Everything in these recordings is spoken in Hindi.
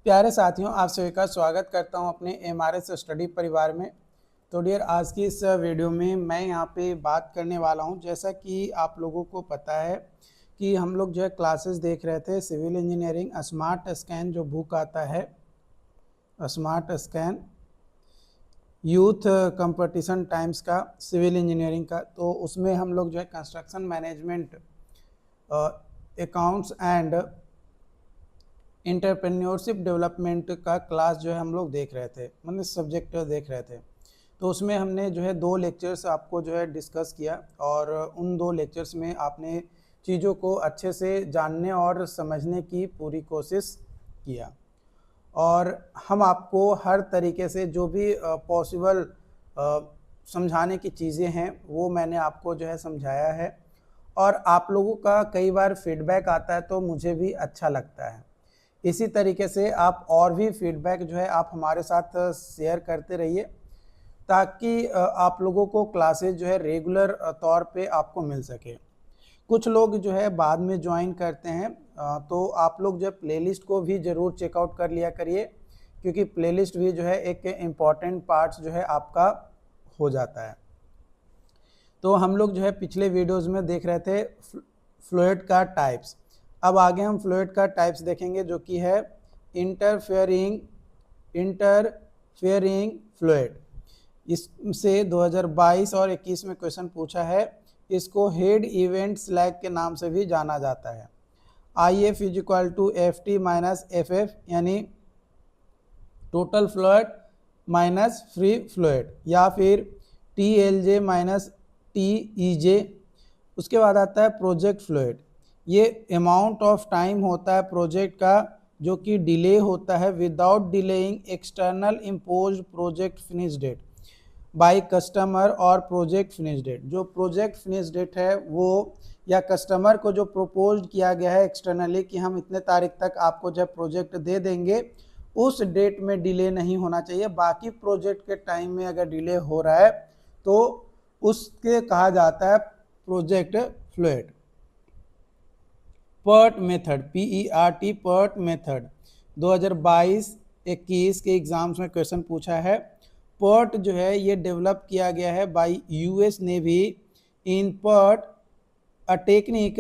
प्यारे साथियों, आप सभी का स्वागत करता हूं अपने एमआरएस स्टडी परिवार में। तो डियर, आज की इस वीडियो में मैं यहां पे बात करने वाला हूं। जैसा कि आप लोगों को पता है कि हम लोग जो है क्लासेस देख रहे थे सिविल इंजीनियरिंग स्मार्ट स्कैन, जो बुक आता है smart scan youth competition times का, सिविल इंजीनियरिंग का। तो उसमें हम लोग जो है construction management, accounts and entrepreneurship development का क्लास जो है हम लोग देख रहे थे, मतलब सब्जेक्ट देख रहे थे। तो उसमें हमने जो है 2 लेक्चर्स आपको जो है डिस्कस किया, और उन 2 लेक्चर्स में आपने चीज़ों को अच्छे से जानने और समझने की पूरी कोशिश किया, और हम आपको हर तरीके से जो भी पॉसिबल समझाने की चीज़ें हैं वो मैंने आपको जो है समझाया है। और आप लोगों का कई बार फीडबैक आता है तो मुझे भी अच्छा लगता है। इसी तरीके से आप और भी फीडबैक जो है आप हमारे साथ शेयर करते रहिए, ताकि आप लोगों को क्लासेस जो है रेगुलर तौर पे आपको मिल सके। कुछ लोग जो है बाद में ज्वाइन करते हैं, तो आप लोग जो है प्लेलिस्ट को भी ज़रूर चेकआउट कर लिया करिए, क्योंकि प्लेलिस्ट भी जो है एक इम्पॉर्टेंट पार्ट जो है आपका हो जाता है। तो हम लोग जो है पिछले वीडियोज़ में देख रहे थे फ्लूइड का टाइप्स। अब आगे हम फ्लूइड का टाइप्स देखेंगे, जो कि है इंटरफेयरिंग फ्लूइड। इससे 2022 और 21 में क्वेश्चन पूछा है। इसको हेड इवेंट स्लैग के नाम से भी जाना जाता है। IF equal to FT minus FF, यानी total fluid minus free fluid, या फिर TLJ माइनस TEJ। उसके बाद आता है प्रोजेक्ट फ्लूइड। ये अमाउंट ऑफ टाइम होता है प्रोजेक्ट का जो कि डिले होता है without delaying external imposed project finish date by customer और प्रोजेक्ट फिनिश डेट। जो प्रोजेक्ट फिनिश डेट है वो, या कस्टमर को जो प्रपोज्ड किया गया है एक्सटर्नली कि हम इतने तारीख तक आपको जब प्रोजेक्ट दे देंगे, उस डेट में डिले नहीं होना चाहिए। बाकी प्रोजेक्ट के टाइम में अगर डिले हो रहा है तो उसके कहा जाता है project fluid. PERT method, PERT PERT method 2022-21 के एग्जाम्स में क्वेश्चन पूछा है। PERT जो है ये डेवलप किया गया है by US navy. In PERT a technique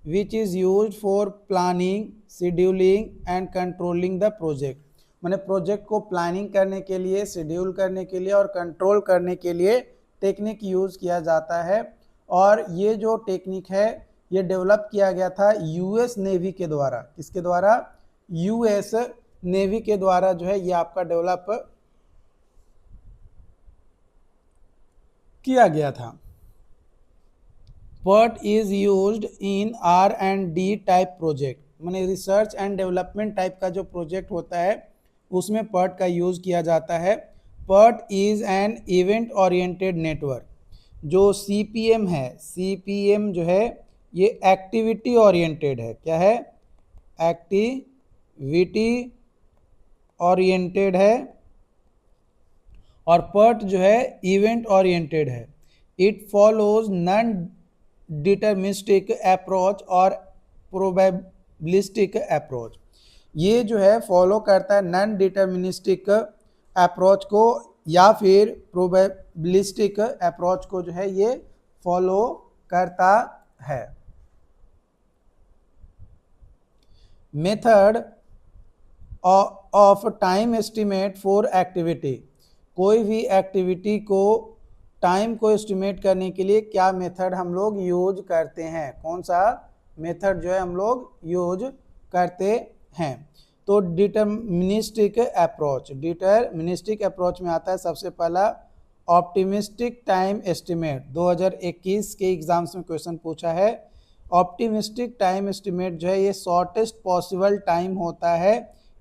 which is used for planning, scheduling and controlling the project. मैंने प्रोजेक्ट को प्लानिंग करने के लिए, शेड्यूल करने के लिए और कंट्रोल करने के लिए टेक्निक यूज़ किया जाता है। और ये जो टेक्निक है ये डेवलप किया गया था US नेवी के द्वारा। किसके द्वारा? US नेवी के द्वारा जो है ये आपका डेवलप किया गया था। PERT is used in R&D type project, माने रिसर्च एंड डेवलपमेंट टाइप का जो प्रोजेक्ट होता है उसमें PERT का यूज किया जाता है। PERT is an event oriented network. जो CPM है, CPM जो है ये एक्टिविटी ओरिएंटेड है। क्या है? एक्टिविटी ओरिएंटेड है। और PERT जो है इवेंट ओरिएंटेड है। It follows non deterministic approach और प्रोबेबिलिस्टिक अप्रोच। ये जो है फॉलो करता है नॉन डिटर्मिनिस्टिक अप्रोच को या फिर प्रोबेबिलिस्टिक अप्रोच को जो है ये फॉलो करता है। Method of time estimate for activity. कोई भी एक्टिविटी को टाइम को एस्टिमेट करने के लिए क्या मेथड हम लोग यूज करते हैं? कौन सा मेथड जो है हम लोग यूज करते हैं? तो डिटर्मिनिस्टिक अप्रोच। डिटर्मिनिस्टिक अप्रोच में आता है सबसे पहला ऑप्टिमिस्टिक टाइम एस्टिमेट। 2021 के एग्जाम्स में क्वेश्चन पूछा है। ऑप्टिमिस्टिक टाइम एस्टिमेट जो है ये शॉर्टेस्ट पॉसिबल टाइम होता है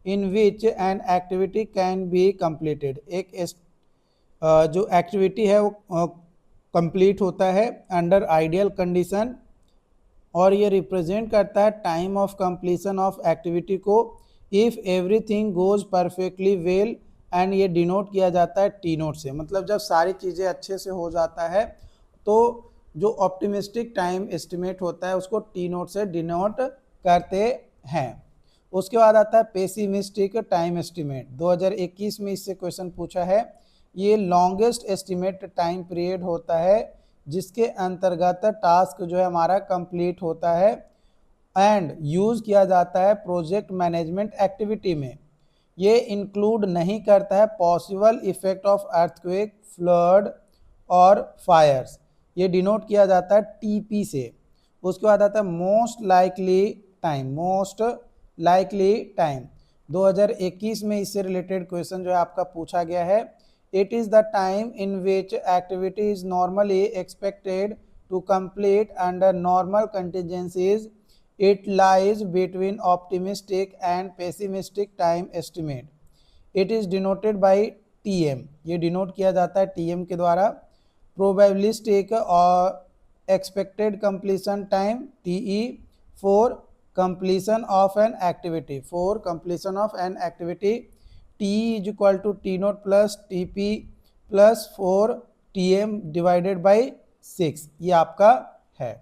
in which an activity can be completed. एक जो एक्टिविटी है वो कंप्लीट होता है अंडर आइडियल कंडीशन, और ये रिप्रेजेंट करता है time of completion of activity को if everything goes perfectly well, and ये डिनोट किया जाता है T नोट से। मतलब जब सारी चीज़ें अच्छे से हो जाता है तो जो ऑप्टिमिस्टिक टाइम एस्टिमेट होता है उसको T नोट से डिनोट करते हैं। उसके बाद आता है पेसिमिस्टिक टाइम एस्टिमेट। 2021 में इससे क्वेश्चन पूछा है। ये लॉन्गेस्ट एस्टिमेट टाइम पीरियड होता है जिसके अंतर्गत टास्क जो है हमारा कंप्लीट होता है एंड यूज़ किया जाता है प्रोजेक्ट मैनेजमेंट एक्टिविटी में। ये इंक्लूड नहीं करता है possible effect of earthquake, flood और फायर्स। ये डिनोट किया जाता है टीपी से। उसके बाद आता है most likely time. Most likely time 2021 में इससे रिलेटेड क्वेश्चन जो है आपका पूछा गया है। It is the time in which activity is normally expected to complete under normal contingencies. It lies between optimistic and pessimistic time estimate. It is denoted by TM. ये डिनोट किया जाता है TM के द्वारा। Probabilistic और expected completion time TE for completion of an activity. For completion of an activity, TE is equal to T naught plus TP plus 4 TM divided by 6. ये आपका है।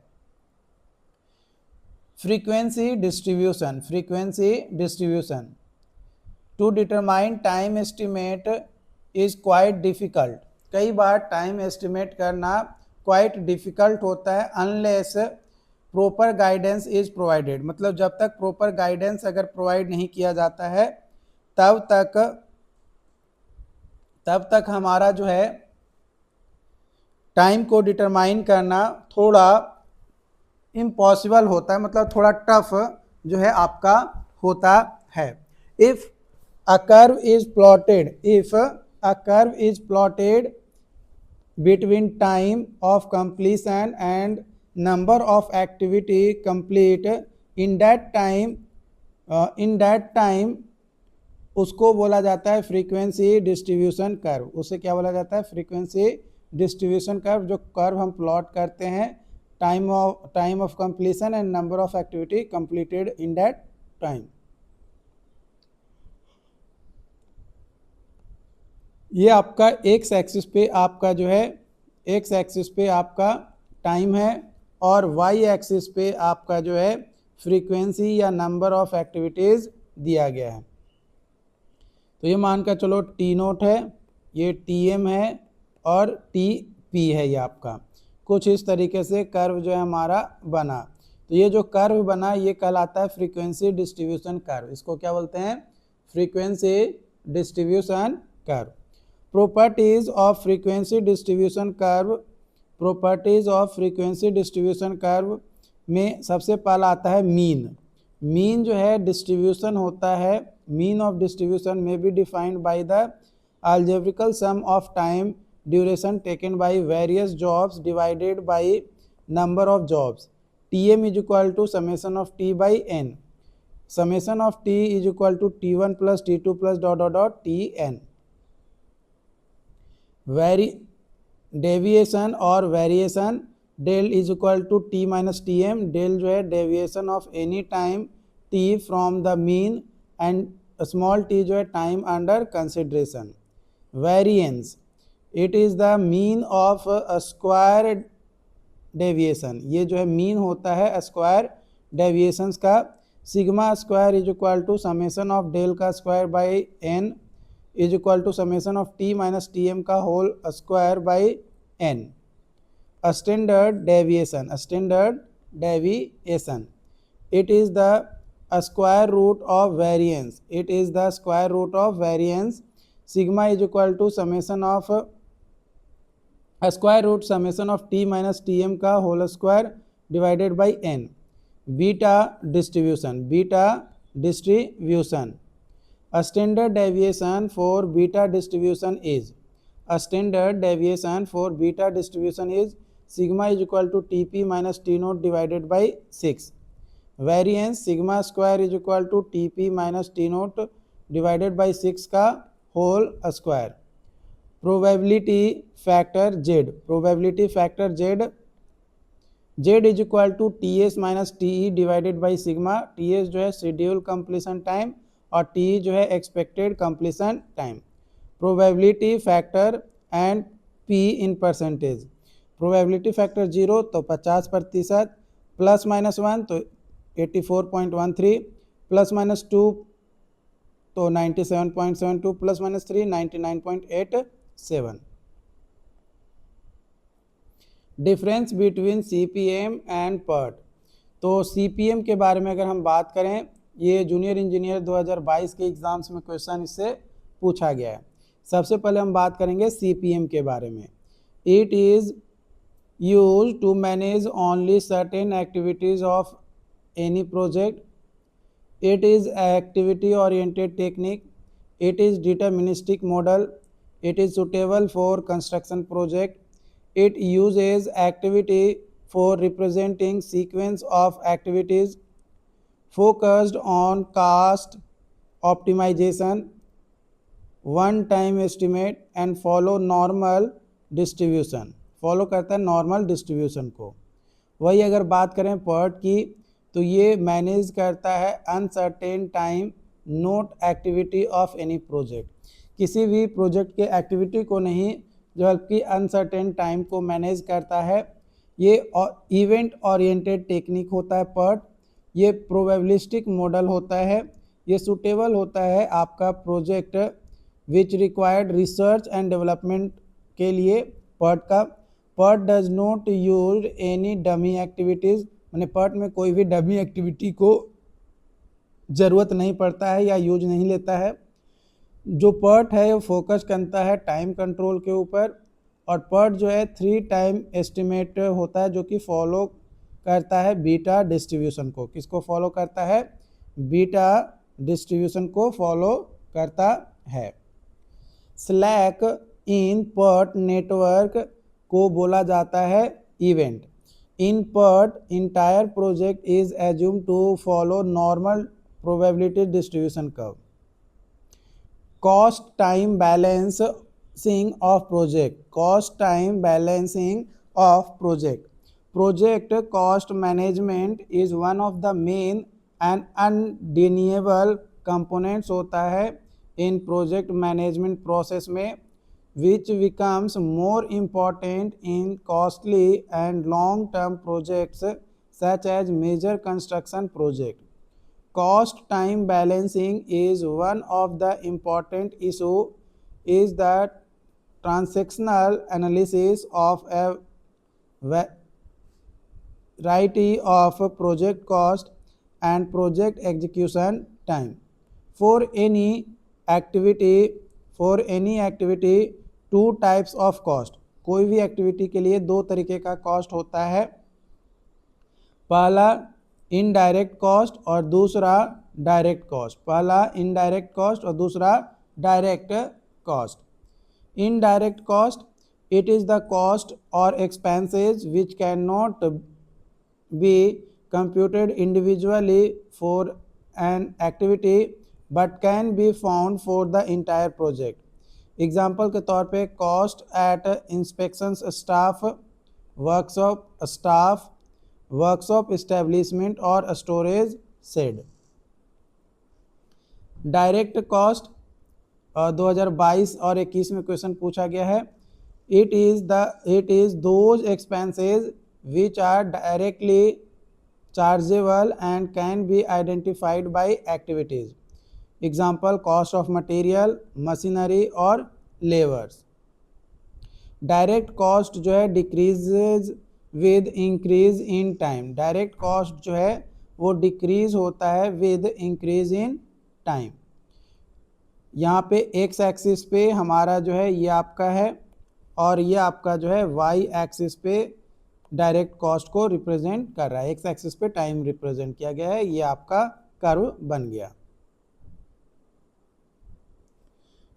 frequency distribution to determine time estimate is quite difficult. कई बार टाइम एस्टिमेट करना क्वाइट डिफ़िकल्ट होता है unless proper guidance is provided. मतलब जब तक प्रॉपर गाइडेंस अगर प्रोवाइड नहीं किया जाता है तब तक हमारा जो है टाइम को डिटरमाइन करना थोड़ा इम्पॉसिबल होता है, मतलब थोड़ा टफ जो है आपका होता है। If a curve is plotted between time of completion and number of activity complete in that time उसको बोला जाता है फ्रीक्वेंसी डिस्ट्रीब्यूशन कर्व। उसे क्या बोला जाता है? Frequency distribution curve. जो कर्व हम प्लॉट करते हैं time of completion and number of activity completed in that time। ये आपका एक्स एक्सिस पे आपका जो है एक्स एक्सिस पे आपका टाइम है और वाई एक्सिस पे आपका जो है फ्रीक्वेंसी या नंबर ऑफ एक्टिविटीज़ दिया गया है। तो ये मान कर चलो टी नोट है, ये टी एम है और टी पी है। ये आपका कुछ इस तरीके से कर्व जो है हमारा बना। तो ये जो कर्व बना ये कहलाता है फ्रीक्वेंसी डिस्ट्रीब्यूशन कर्व। इसको क्या बोलते हैं? Frequency distribution curve. Properties of frequency distribution curve. Properties of frequency distribution curve में सबसे पहला आता है मीन। मीन जो है डिस्ट्रीब्यूशन होता है। मीन ऑफ डिस्ट्रीब्यूशन में be defined by the algebraical sum of time duration taken by various jobs divided by number of jobs. Tm is equal to summation of t by n. Summation of t is equal to t1 plus t2 plus tn. Deviation और variation del is equal to t minus tm. Del जो है deviation of any time t from the mean and small t जो है time under consideration. Variance, it is the mean of a square deviation। ये जो है मीन होता है स्क्वायर डेविएशंस का। Sigma square is equal to summation of del का square by N is equal to summation of T minus T M का whole square by N. Standard deviation it is the square root of variance. It is the square root of variance. Sigma is equal to summation of square root summation of T minus T M का whole square divided by N. Beta distribution standard deviation for beta distribution is sigma is equal to t p minus t naught divided by 6। Variance sigma square is equal to t p minus t naught divided by 6 का whole square. Probability factor z is equal to t s minus t e divided by sigma. T s जो है शेड्यूल कंप्लीशन टाइम और टी ई जो है expected completion time. Probability factor and p in percentage. Probability factor 0 तो 50%, प्लस माइनस 1 तो 84.13, प्लस माइनस 2 तो 97.72 plus minus 3 99.87। Difference between CPM and PERT। तो CPM के बारे में अगर हम बात करें, ये जूनियर इंजीनियर 2022 के एग्जाम्स में क्वेश्चन इससे पूछा गया है। सबसे पहले हम बात करेंगे CPM के बारे में। It is used to manage only certain activities of any project. It is activity oriented technique. It is deterministic model. It is suitable for construction project. It uses activity for representing sequence of activities focused on cost optimization, one time estimate and follow normal distribution। Follow करता है नॉर्मल डिस्ट्रीब्यूशन को। वही अगर बात करें PERT की, तो ये मैनेज करता है uncertain time note activity of any project. किसी भी प्रोजेक्ट के एक्टिविटी को नहीं, जबकि अनसर्टेन टाइम को मैनेज करता है। ये इवेंट ओरिएंटेड टेक्निक होता है PERT। ये प्रोबेबिलिस्टिक मॉडल होता है। ये सूटेबल होता है आपका project which required research and development के लिए। PERT does not use any dummy activities, मैंने PERT में कोई भी डमी एक्टिविटी को ज़रूरत नहीं पड़ता है या यूज नहीं लेता है। जो PERT है वो फोकस करता है टाइम कंट्रोल के ऊपर। और PERT जो है 3 टाइम एस्टिमेट होता है, जो कि फॉलो करता है बीटा डिस्ट्रीब्यूशन को। किसको फॉलो करता है? बीटा डिस्ट्रीब्यूशन को फॉलो करता है। स्लैक इन PERT नेटवर्क को बोला जाता है event. In PERT, entire project is assumed to follow normal probability distribution curve. Cost time balancing of project. Cost time balancing of project. Project cost management is one of the main and undeniable components होता है in project management process में, which becomes more important in costly and long-term projects such as major construction project. Cost time balancing is one of the important issue is the transactional analysis of a variety of project cost and project execution time. For any activity two types of cost. कोई भी एक्टिविटी के लिए 2 तरीके का कॉस्ट होता है। पहला इनडायरेक्ट कॉस्ट और दूसरा डायरेक्ट कॉस्ट। पहला इनडायरेक्ट कॉस्ट और दूसरा direct cost. Indirect cost, it is the cost और expenses which can not be computed individually for an activity but can be found for the entire project. Example के तौर पे cost at inspection staff, workshop establishment और स्टोरेज शेड। डायरेक्ट कॉस्ट 2022 और 21 में क्वेश्चन पूछा गया है। It is those expenses which are directly chargeable and can be identified by activities. Example cost of material, machinery और लेबर्स। डायरेक्ट कॉस्ट जो है decreases with increase in time. Direct cost जो है वो डिक्रीज होता है विद इंक्रीज इन टाइम। यहाँ पे एक्स एक्सिस पे हमारा जो है ये आपका है और ये आपका जो है वाई एक्सिस पे डायरेक्ट कॉस्ट को रिप्रेजेंट कर रहा है। एक्स एक्सिस पे टाइम रिप्रेजेंट किया गया है, ये आपका कर्व बन गया।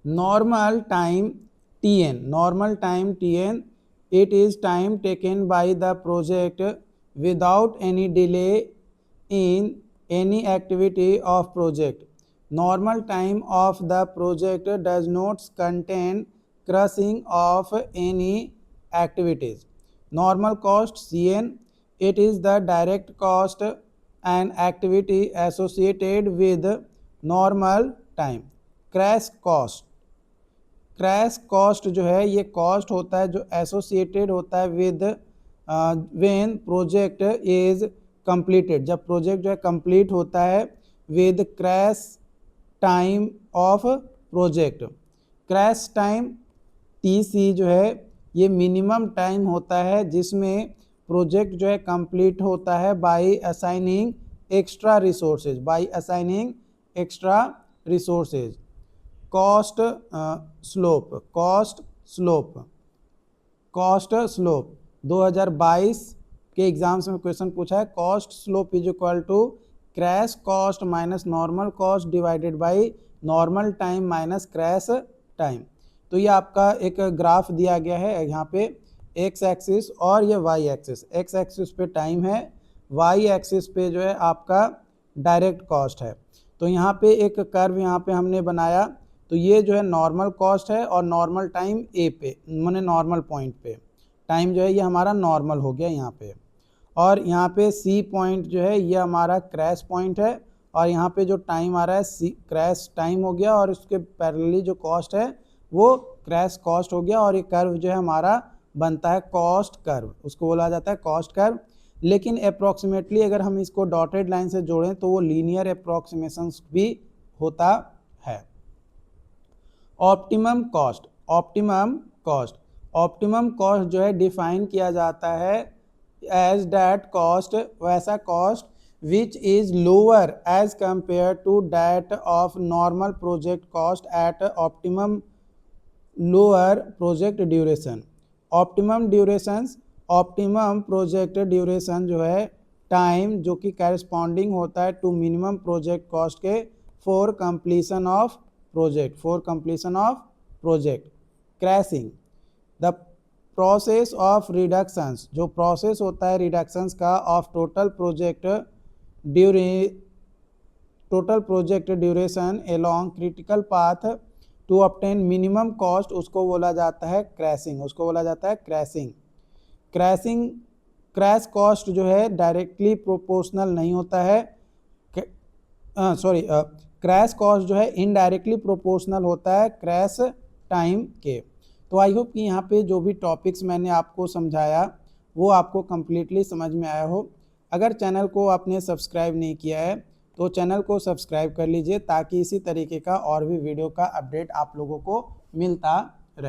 Normal time Tn, it is time taken by the project without any delay in any activity of project. Normal time of the project does not contain crushing of any activities. Normal cost Cn, it is the direct cost and activity associated with normal time. Crash cost जो है ये कॉस्ट होता है जो एसोसिएटेड होता है with when project is completed. जब प्रोजेक्ट जो है कंप्लीट होता है with crash time of project. Crash time TC जो है ये मिनिमम टाइम होता है जिसमें प्रोजेक्ट जो है कंप्लीट होता है by assigning extra resources, by assigning extra resources. Cost slope, cost slope 2022 के एग्जाम्स में क्वेश्चन पूछा है। Cost slope is equal to crash cost minus normal cost divided by normal time minus crash time. तो ये आपका एक ग्राफ दिया गया है यहाँ पे, एक्स एक्सिस और ये वाई एक्सिस। एक्स एक्सिस पे टाइम है, वाई एक्सिस पे जो है आपका डायरेक्ट कॉस्ट है। तो यहाँ पे एक कर्व यहाँ पे हमने बनाया, तो ये जो है नॉर्मल कॉस्ट है और नॉर्मल टाइम ए पे, मैंने नॉर्मल पॉइंट पे टाइम जो है ये हमारा नॉर्मल हो गया यहाँ पे। और यहाँ पे सी पॉइंट जो है ये हमारा क्रैश पॉइंट है, और यहाँ पे जो टाइम आ रहा है सी क्रैश टाइम हो गया, और उसके पैरेलली जो कॉस्ट है वो क्रैश कॉस्ट हो गया। और ये कर्व जो है हमारा बनता है कॉस्ट कर्व, उसको बोला जाता है कॉस्ट कर्व। लेकिन अप्रॉक्सीमेटली अगर हम इसको डॉटेड लाइन से जोड़ें तो वो लीनियर अप्रॉक्सीमेशन भी होता है। ऑप्टिमम कॉस्ट, ऑप्टिमम कॉस्ट जो है डिफाइन किया जाता है एज दैट कॉस्ट, वैसा cost which is lower as compared to that of normal project cost at optimum lower project duration। optimum project duration जो है टाइम जो कि corresponding होता है to minimum project cost के for completion of project। crashing, the process of reductions, जो process होता है reductions का of total project duration along critical path to obtain minimum cost, उसको बोला जाता है क्रैशिंग। क्रैश कॉस्ट जो है डायरेक्टली प्रोपोर्शनल नहीं होता है, क्रैश कॉस्ट जो है इनडायरेक्टली प्रोपोर्शनल होता है क्रैश टाइम के। तो आई होप कि यहाँ पे जो भी टॉपिक्स मैंने आपको समझाया वो आपको कम्प्लीटली समझ में आया हो। अगर चैनल को आपने सब्सक्राइब नहीं किया है तो चैनल को सब्सक्राइब कर लीजिए ताकि इसी तरीके का और भी वीडियो का अपडेट आप लोगों को मिलता